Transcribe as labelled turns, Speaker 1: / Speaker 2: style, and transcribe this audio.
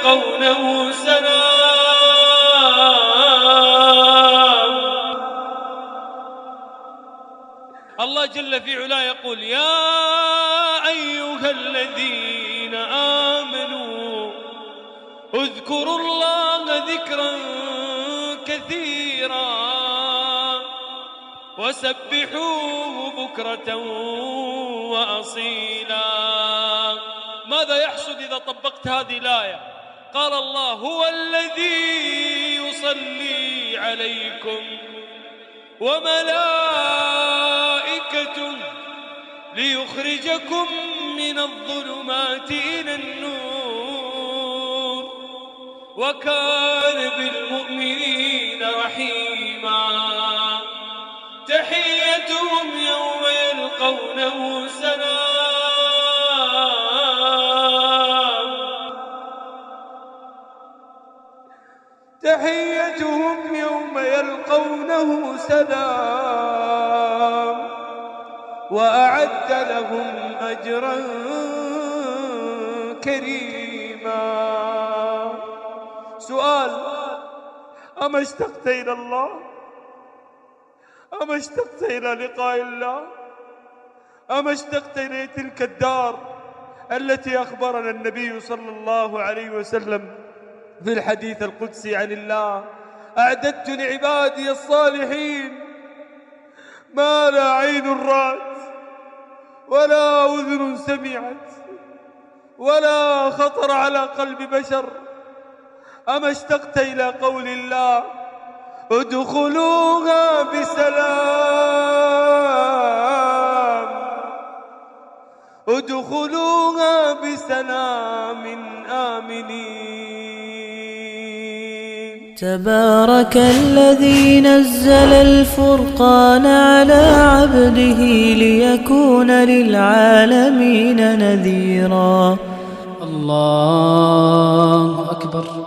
Speaker 1: يلقونه سلام. الله جل في علاه يقول: يا أيها الذين آمنوا اذكروا الله ذكرا كثيرا وسبحوه بكرة وأصيلا. ماذا يحصل إذا طبقت هذه الآية؟ قال الله: هو الذي يصلي عليكم وملائكته ليخرجكم من الظلمات إلى النور وكان بالمؤمنين رحيما. تحيتهم يوم يلقونه سلام. تحيتهم يوم يلقونه سلام وأعد لهم أجرا كريما. سؤال: أما اشتقت إلى الله؟ أما اشتقت إلى لقاء الله؟ أما اشتقت إلى تلك الدار التي أخبرنا النبي صلى الله عليه وسلم في الحديث القدسي عن الله: أعددت لعبادي الصالحين ما لا عين رأت ولا أذن سمعت ولا خطر على قلب بشر. أما اشتقت إلى قول الله: ادخلوها بسلام، ادخلوها بسلام آمنين.
Speaker 2: تبارك الذي نزل الفرقان على عبده ليكون للعالمين نذيرا.
Speaker 3: الله أكبر.